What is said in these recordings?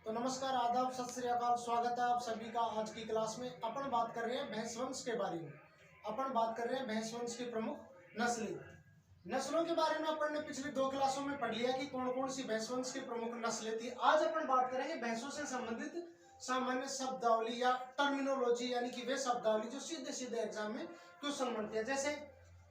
तो नमस्कार, आदाब, सत श्री अकाल। स्वागत है आप सभी का आज की क्लास में। अपन बात कर रहे हैं भैंस वंश के बारे में। अपन बात कर रहे हैं भैंस वंश की प्रमुख नस्लों के बारे में। अपन ने पिछली 2 क्लासों में पढ़ लिया कि कौन कौन सी भैंस वंश की प्रमुख नस्लें थी। आज अपन बात करेंगे भैंसों से संबंधित सामान्य शब्दावली या टर्मिनोलॉजी, यानी कि वे शब्दावली जो सीधे सीधे एग्जाम में क्वेश्चन बनती है। जैसे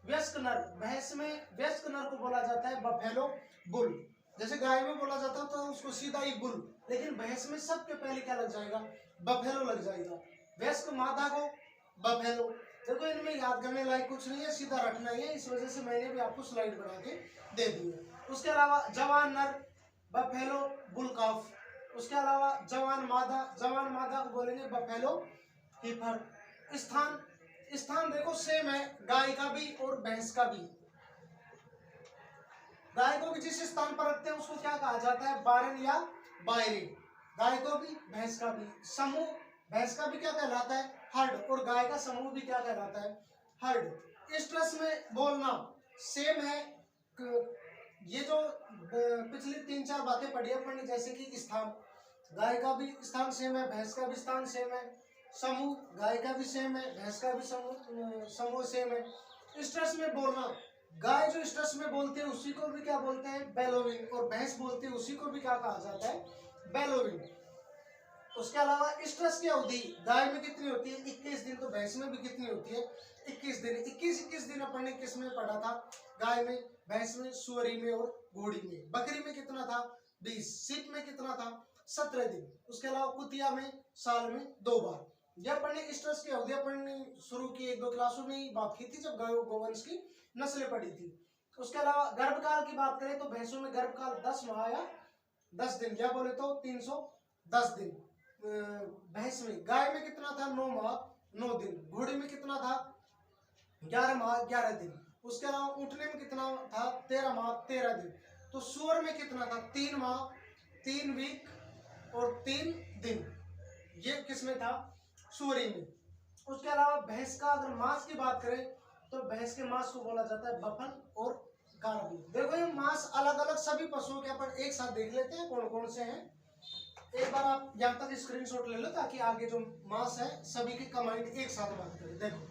वयस्क नर, भैंस में वयस्क नर को बोला जाता है बफेलो बुल। जैसे गाय में बोला जाता है तो उसको सीधा ही बुल, लेकिन भैंस में सबके पहले क्या लग जाएगा? बफेलो लग जाएगा। वयस्क मादा को बफेलो। देखो इनमें याद करने लायक कुछ नहीं है, सीधा रखना ही है, इस वजह से मैंने भी आपको स्लाइड बना के दे दी है। उसके अलावा जवान नर बफेलो बुल काफ। उसके अलावा जवान मादा को बोलेंगे बफेलो हीफर। स्थान देखो सेम है, गाय का भी और भैंस का भी। गाय को भी जिस स्थान पर रखते हैं उसको क्या कहा जाता है? बारन या बायरिन। गाय को भी भैंस का भी। समूह भैंस का भी क्या कहलाता है? हर्ड। और गाय का समूह भी क्या कहलाता है? हर्ड। इस ट्रस में बोलना सेम है। ये जो पिछली 3-4 बातें पढ़ी अपन ने, जैसे कि स्थान, गाय का भी स्थान सेम है, भैंस का भी स्थान सेम है। समूह, गाय का भी सेम है, भैंस का भी समूह सेम है। स्ट्रेस में बोलना, गाय जो स्ट्रेस में बोलते हैं उसी को भी क्या बोलते हैं? बेलोविंग। और भैंस बोलते हैं उसी को भी क्या कहा जाता है? बेलोविंग। उसके अलावा स्ट्रेस की अवधि गाय में कितनी होती है? 21 दिन। तो भैंस में भी कितनी होती है? 21 दिन। 21 दिन अपन ने किस में पढ़ा था? गाय में, भैंस में, सुअरी में और घोड़ी में। बकरी में कितना था? 20। सीप में कितना था? 17 दिन। उसके अलावा कुतिया में साल में 2 बार। यह अपन ने स्ट्रेस की अवधि अपन ने शुरू की 1-2 क्लासों में ही बात की थी, जब गोवंश की नस्लें पढ़ी थी। उसके अलावा गर्भकाल की बात करें तो भैंसों में गर्भकाल 10 माह या 10 दिन, या बोले तो 310 दिन भैंस में। गाय में कितना था? 9 माह 9 दिन। घोड़ी में कितना था? 11 माह 11 दिन। उसके अलावा ऊँटने में कितना था? 13 माह 13 दिन। तो सूअर में कितना था? 3 माह 3 वीक और 3 दिन। ये किसमें था? सूअरी में। उसके अलावा भैंस का अगर मांस की बात करें तो भैंस के मांस को बोला जाता है बफन और कारबी। देखो ये मांस अलग अलग सभी पशुओं के अपन एक साथ देख लेते हैं कौन कौन से हैं। एक बार आप यहाँ तक स्क्रीनशॉट ले लो ताकि आगे जो मांस है सभी की कंबाइंड एक साथ बात करें। देखो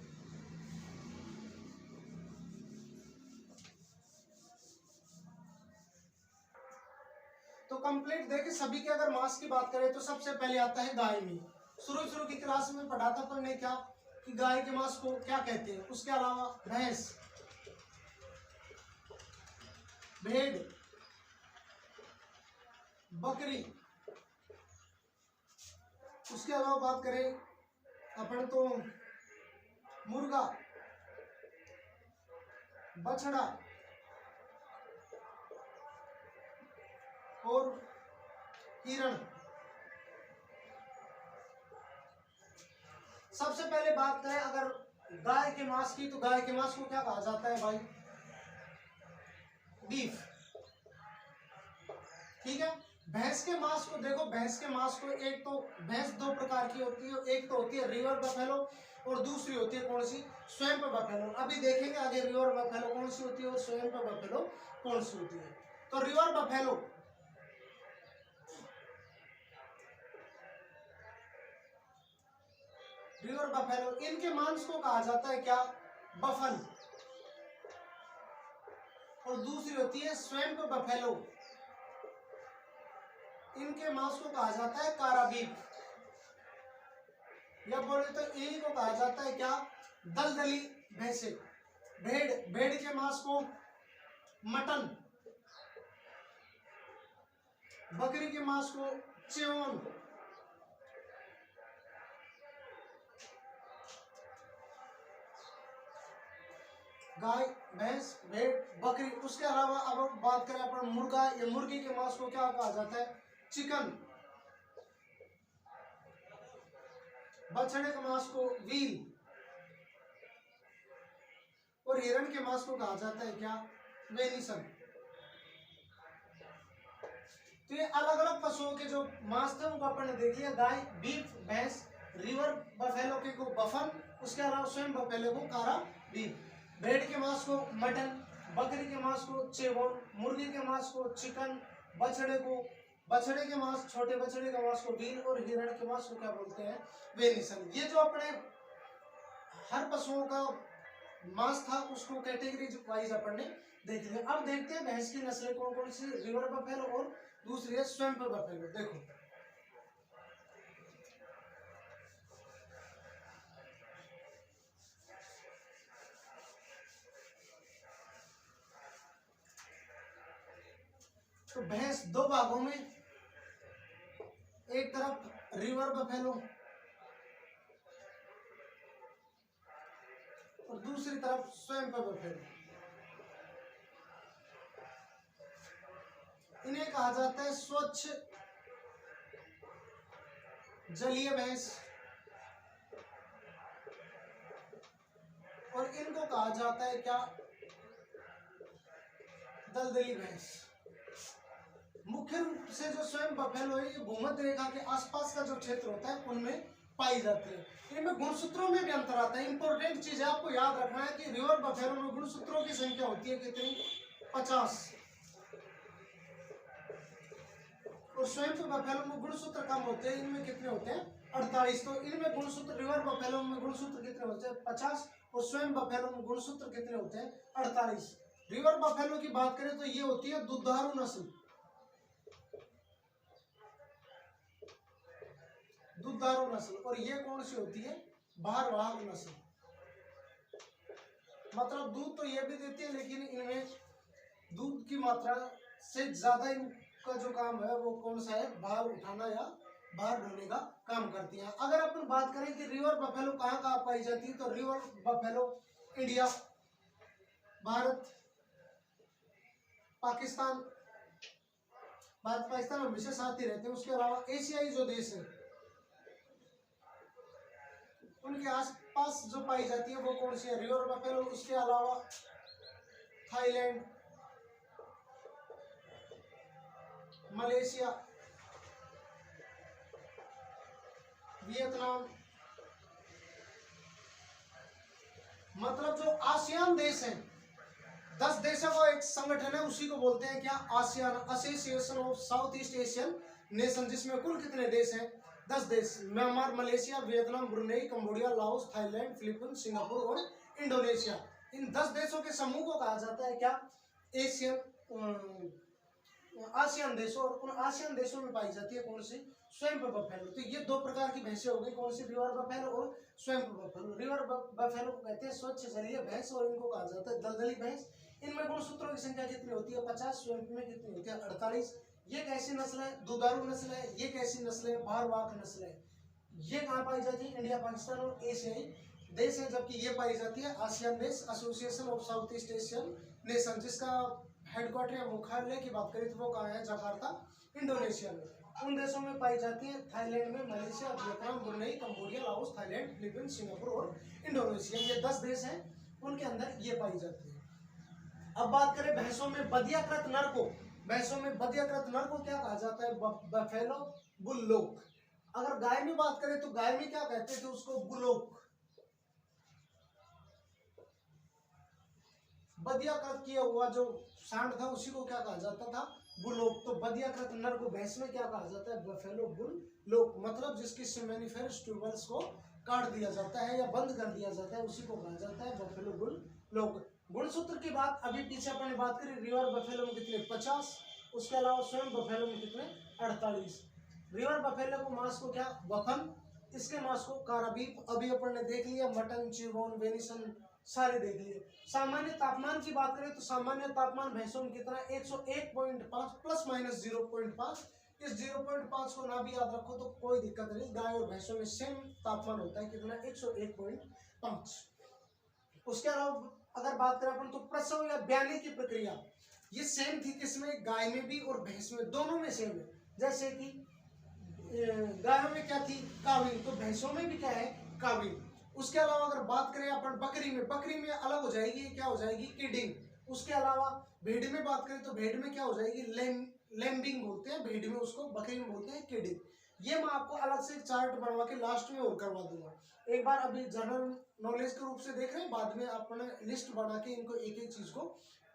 तो कंप्लीट देखिए, सभी के अगर मांस की बात करें तो सबसे पहले आता है गाय में। शुरू की क्लास में पढ़ा था अपन ने क्या कि गाय के मांस को क्या कहते हैं। उसके अलावा भैंस, भेड़, बकरी। उसके अलावा बात करें अपन तो मुर्गा, बछड़ा और हिरण। सबसे पहले बात करें अगर गाय के मांस की, तो गाय के मांस को क्या कहा जाता है भाई? बीफ। ठीक है। भैंस के मांस को देखो, भैंस के मांस को एक तो भैंस 2 प्रकार की होती है। एक तो होती है रिवर बफेलो और दूसरी होती है कौन सी? Swamp buffalo. अभी देखेंगे आगे रिवर बफेलो कौन सी होती है और स्वैम्प बफेलो कौन सी होती है। तो रिवर बफेलो इनके मांस को कहा जाता है क्या? बफन। और दूसरी होती है स्वैम्प बफेलो, इनके मांस को कहा जाता है काराबीफ। या बोले तो इन्हीं को कहा जाता है क्या? दलदली भैंसे। भेड़ के मांस को मटन, बकरी के मांस को च्योन, गाय, भैंस, भेड़, बकरी। उसके अलावा अब बात करें अपन मुर्गा या मुर्गी के मांस को क्या कहा जाता है? चिकन। बछड़े के मांस को व्हील। और हिरण के मांस को कहा जाता है क्या? वेनिसन। तो ये अलग अलग पशुओं के जो मांस थे उनको अपन ने देख लिया। गाय, बीफ, भैंस, रिवर बफेलो के को बफन, उसके अलावा स्वयं बफेलो को कारा बीफ। भेड़ के मांस को मटन, बकरी के मांस को चेवोन, मुर्गी के मांस को चिकन, बछड़े को बछड़े के मांस, छोटे बछड़े के मांस को वीन और हिरण के मांस को क्या बोलते हैं, वेनिसन। ये जो अपने हर पशुओं का मांस था उसको कैटेगरी वाइज अपन ने देख लिया। अब देखते हैं भैंस की नस्लें कौन कौन सी, रिवर बफेलो और दूसरी है स्वैम्प बफेलो। देखो तो भैंस दो भागों में, एक तरफ रिवर बफेलो और दूसरी तरफ स्वैम्प बफेलो। इन्हें कहा जाता है स्वच्छ जलीय भैंस और इनको कहा जाता है क्या, दलदली भैंस। मुख्य रूप से जो स्वयं बफेलो है ये भूमध्य रेखा के आसपास का जो क्षेत्र होता है उनमें पाई जाती है। इनमें गुणसूत्रों में भी अंतर आता है। इंपॉर्टेंट चीज है आपको याद रखना है कि रिवर बफेलो में गुणसूत्रों की संख्या होती है कितनी, 50, और स्वयं बफेलो में गुणसूत्र कम होते हैं, इनमें कितने होते हैं, 48। तो इनमें गुणसूत्र, रिवर बफेलो में गुणसूत्र कितने होते हैं, 50, और स्वयं बफेलो में गुणसूत्र कितने होते हैं, 48। रिवर बफेलो की बात करें तो ये होती है दुधारू नस्ल, दुधारू नस्ल, और ये कौन सी होती है, भारवाहक नस्ल। मतलब दूध तो ये भी देती है लेकिन इनमें दूध की मात्रा से ज्यादा इनका जो काम है वो कौन सा है, भार उठाना या भार ढोने का काम करती हैं। अगर अपन बात करें कि रिवर बफेलो कहाँ कहाँ पाई जाती है, तो river buffalo India, Bharat, Pakistan, Bharat Pakistan हमेशा साथ ही रहते हैं। उसके अलावा एशियाई जो देश है उनके आसपास जो पाई जाती है वो कौन सी है, रिवर बफेलो। उसके अलावा थाईलैंड, मलेशिया, वियतनाम, मतलब जो आसियान देश हैं, 10 देशों का एक संगठन है, उसी को बोलते हैं क्या, ASEAN, association of south east Asian nation, जिसमें कुल कितने देश हैं, 10 देश, Myanmar, Malaysia, Vietnam, Brunei, Cambodia, Laos, Thailand, Philippines, Singapore और इंडोनेशिया। इन 10 देशों के समूह को कहा जाता है क्या, एशियन, आसियान देशों, और उन आसियान देशों में पाई जाती है कौन सी, स्वयं बफेलो। तो ये दो प्रकार की भैंसें हो गई, कौन सी, रिवर बफेलो और स्वयं बफेलो। रिवर बफेलो को कहते हैं स्वच्छ जलीय भैंस और इनको कहा जाता है दलदली भैंस। इनमें गुणसूत्रों की संख्या कितनी होती है, 50, स्वयं में कितनी होती है, 48। ये कैसी नस्ल है, दुधारू नस्ल है। ये कैसी नस्ल है, भारवाहक नस्ल है। ये कहाँ पाई जाती है, इंडिया, पाकिस्तान और एशियाई देश है, जबकि ये पाई जाती है आसियान देश, association of south east Asian nation, जिसका हेडक्वार्टर या मुख्यालय की बात करें तो वो कहाँ है, जकार्ता, इंडोनेशिया में। उन देशों में पाई जाती है थाईलैंड में, Malaysia, Vietnam, Brunei, Cambodia, Laos, Thailand, Philippines, Singapore और इंडोनेशिया। ये 10 देश हैं, उनके अंदर ये पाई जाती है। अब बात करें भैंसों में बधियाकृत नर को, भैंसों में बधियाकृत नर को क्या कहा जाता है, बफेलो बुल्लोक। अगर गाय में बात करें तो गाय में क्या कहते थे उसको, बुलोक। बधियाकृत किया हुआ जो सांड था उसी को क्या कहा जाता था, बुलोक। तो बधियाकृत नर को भैंस में क्या कहा जाता है, बफेलो बुल्लोक। मतलब जिसकी सेमेनिफेरस ट्यूबल्स को काट दिया जाता है या बंद कर दिया जाता है उसी को कहा जाता है बफेलो बुल्लोक। गुणसूत्र की बात अभी पीछे अपन ने बात करी, रिवर बफेलो में कितने, 50। उसके अलावा स्वयं बफेलो में कितने, 48। रिवर बफेलो को मांस को क्या, बफन, इसके मांस को काराबीफ। अभी अपन ने देख लिया, मटन, चिरबोन, वेनिसन सारे देख लिए। सामान्य तापमान की बात करें तो सामान्य तापमान भैंसों में कितना, 101.5 प्लस माइनस 0.5। इस 0.5 को ना भी याद रखो तो कोई दिक्कत नहीं, गाय और भैंसों में सेम तापमान होता है, कितना, 101.5। उसके अलावा अगर बात करें अपन तो प्रसव या ब्याने की प्रक्रिया ये सेम थी, किसमें, गाय में भी और भैंस में, दोनों में सेम है। जैसे कि गायों में क्या थी, काविल, तो भैंसों में भी क्या है, काविल। उसके अलावा अगर बात करें अपन बकरी में, बकरी में अलग हो जाएगी, क्या हो जाएगी, किडिंग। उसके अलावा भेड़ में बात करें तो भेड़ में क्या हो जाएगी, लैम्बिंग बोलते हैं भेड़ में उसको, बकरी में बोलते हैं किडिंग। ये मैं आपको अलग से चार्ट बनवा के लास्ट में और करवा दूंगा। एक बार अभी जनरल नॉलेज के रूप से देख रहे हैं, बाद में अपने लिस्ट बना के इनको एक एक चीज को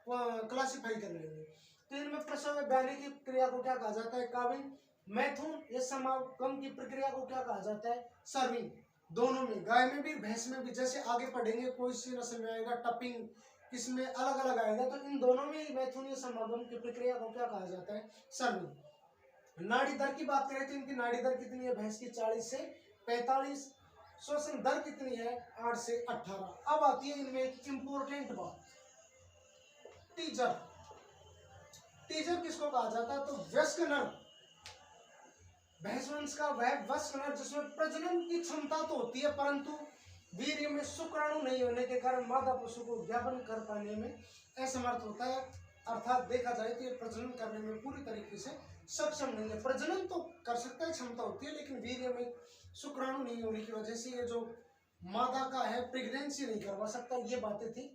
क्लासिफाई कर लेंगे। तो इनमें प्रसव ब्याने की क्रिया को क्या कहा जाता है? काविंग। मैथुन या समागम की प्रक्रिया को क्या कहा जाता है? सर्विंग। दोनों में, गाय में भी भैंस में भी, जैसे आगे पढ़ेंगे कोई सी नस्ल में आएगा टपिंग, किसमें अलग अलग आएगा, तो इन दोनों में मैथुन या समागम की प्रक्रिया को क्या कहा जाता है? सर्विंग। नाड़ी दर की बात करें तो इनकी नाड़ी दर कितनी है? भैंस की 40 से 45। श्वसन दर कितनी है? 8 से 18। अब आती है इनमें एक इंपॉर्टेंट बात, टीजर। टीजर किसको कहा जाता है? तो वयस्क नर, भैंस वंश का वह वयस्क नर जिसमें प्रजनन की क्षमता तो होती है परंतु वीर्य में शुक्राणु नहीं होने के कारण मादा पशु को ज्ञापन कर पाने में असमर्थ होता है। अर्थात देखा जाए तो ये प्रजनन करने में पूरी तरीके से सक्षम नहीं है। प्रजनन तो कर सकता है, क्षमता होती है, लेकिन वीर्य में शुक्राणु नहीं होने की वजह से ये जो मादा का है प्रेगनेंसी नहीं करवा सकता। ये बातें थी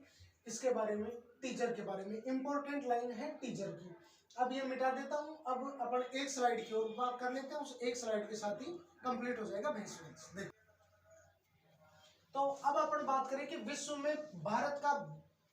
इसके बारे में, टीजर के बारे में। इंपॉर्टेंट लाइन है टीजर की। अब ये मिटा देता हूं, अब अपन एक स्लाइड की ओर बात कर लेते हैं, उस एक स्लाइड के साथ ही कंप्लीट हो जाएगा भैंस वंश। तो अब अपन बात करें कि विश्व में भारत का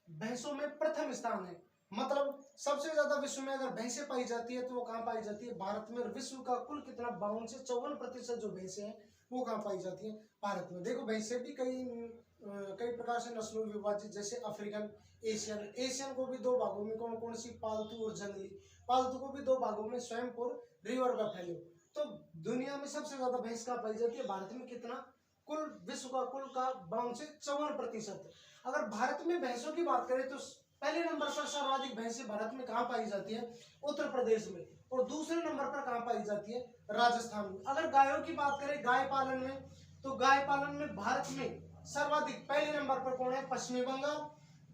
भैंसों में प्रथम स्थान है, मतलब सबसे ज्यादा विश्व में अगर भैंसें पाई जाती है तो वो कहाँ पाई जाती है? भारत में। और विश्व का कुल कितना? 52 से 54% जो भैंसें हैं वो कहाँ पाई जाती है? भारत में। देखो भैंसें भी कई प्रकार से नस्लों में विभाजित, जैसे अफ्रीकन, एशियन। एशियन को भी दो भागों में, कौन कौन सी? पालतू और जंगली। पालतू को भी दो भागों में, स्वयंपुर, रिवर बफेलो। तो दुनिया में सबसे ज्यादा भैंस कहाँ पाई जाती है? भारत में। कितना? कुल विश्व का कुल का 52 से 54%। अगर भारत में भैंसों की बात करें तो पहले नंबर पर सर्वाधिक भैंसें भारत में कहाँ पाई जाती है? उत्तर प्रदेश में। और दूसरे नंबर पर कहाँ पाई जाती है? राजस्थान में। अगर गायों की बात करें गाय पालन में, तो गाय पालन में भारत में सर्वाधिक पहले नंबर पर कौन है? पश्चिमी बंगाल।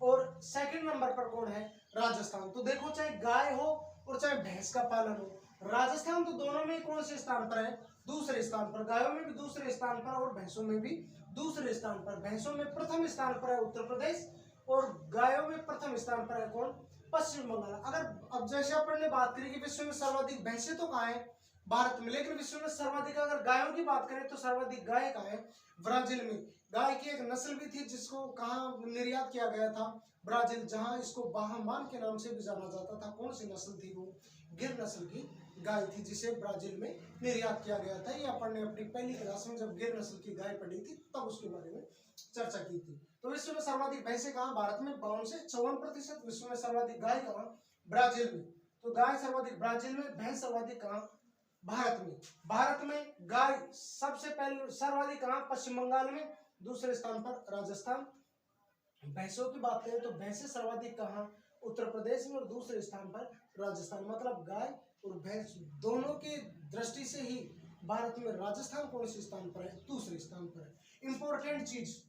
और सेकंड नंबर पर कौन है? राजस्थान। तो देखो चाहे गाय हो और चाहे भैंस का पालन हो, राजस्थान तो दोनों में कौन से स्थान पर है? दूसरे स्थान पर। गायों में भी दूसरे स्थान पर और भैंसों में भी दूसरे स्थान पर। भैंसों में प्रथम स्थान पर है उत्तर प्रदेश और गायों में प्रथम स्थान पर है कौन? पश्चिम बंगाल। अगर अब जैसे अपन ने बात करी कि विश्व में सर्वाधिक भैंसें तो कहाँ है? भारत में। लेकिन विश्व में सर्वाधिक अगर गायों की बात करें तो सर्वाधिक गाय कहाँ है? ब्राजील में। गाय की एक नस्ल भी थी जिसको कहाँ निर्यात किया गया था? ब्राजील, जहां इसको बाहमान के नाम से भी जाना जाता था। कौन सी नस्ल थी वो? गिर नस्ल की गाय थी जिसे ब्राजील में निर्यात किया गया था। ये अपन ने अपनी पहली क्लास में जब गिर नस्ल की गाय पढ़ी थी तब उसके बारे में चर्चा की थी। तो विश्व में सर्वाधिक भैंसें कहाँ? भारत में 52 से 54%। विश्व में सर्वाधिक गाय कहाँ? ब्राजील में। तो गाय सर्वाधिक ब्राजील में, भैंस सर्वाधिक कहाँ? भारत में। भारत में गाय सबसे पहले सर्वाधिक कहाँ? पश्चिम बंगाल में। दूसरे स्थान पर राजस्थान। भैंसों की बात करें तो भैंसें सर्वाधिक कहाँ? उत्तर प्रदेश में। और दूसरे स्थान पर राजस्थान। मतलब गाय और भैंस दोनों की दृष्टि से ही भारत में राजस्थान कौन से स्थान पर है? दूसरे स्थान पर है। इंपॉर्टेंट चीज,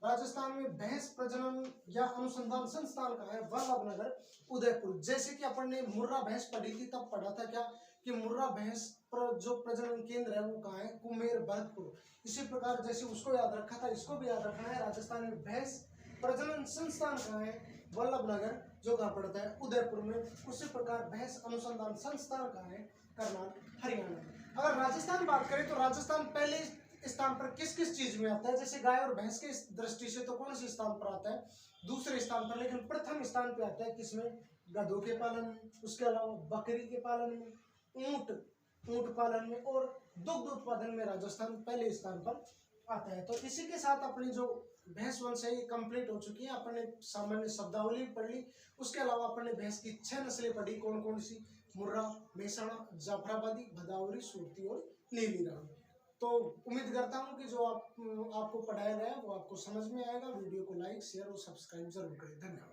राजस्थान में भैंस प्रजनन या अनुसंधान संस्थान का है? वल्लभनगर, उदयपुर। जैसे कि अपन ने मुर्रा भैंस पढ़ी थी तब पढ़ा था क्या कि मुर्रा भैंस जो प्रजनन केंद्र है वो कहाँ है? कुमेर, भरतपुर। इसी प्रकार जैसे उसको याद रखा था इसको भी याद रखना है। राजस्थान में भैंस प्रजनन संस्थान कहाँ है? वल्लभनगर, जो कहाँ पड़ता है? उदयपुर में। उसी प्रकार भैंस अनुसंधान संस्थान कहाँ है? करनाल, हरियाणा। अगर राजस्थान बात करें तो राजस्थान पहले स्थान पर किस किस चीज में आता है? जैसे गाय और भैंस के दृष्टि से तो कौन से स्थान पर आता है? दूसरे स्थान पर। लेकिन प्रथम स्थान पे आता है किसमें? गधों के पालन में, उसके अलावा बकरी के पालन में, ऊंट पालन में और दुग्ध उत्पादन में राजस्थान पहले स्थान पर आता है। तो इसी के साथ अपनी जो भैंस वंश है ये कंप्लीट हो चुकी है। अपन ने सामान्य शब्दावली पढ़ ली, उसके अलावा अपन ने भैंस की 6 नस्लें पढ़ी। कौन कौन सी? मुर्रा, मेहसाणा, जाफराबादी, भदावरी, सुरती और नीली रावी। तो उम्मीद करता हूँ कि जो आपको पढ़ाया गया वो आपको समझ में आएगा। वीडियो को लाइक, शेयर और सब्सक्राइब जरूर करें। धन्यवाद।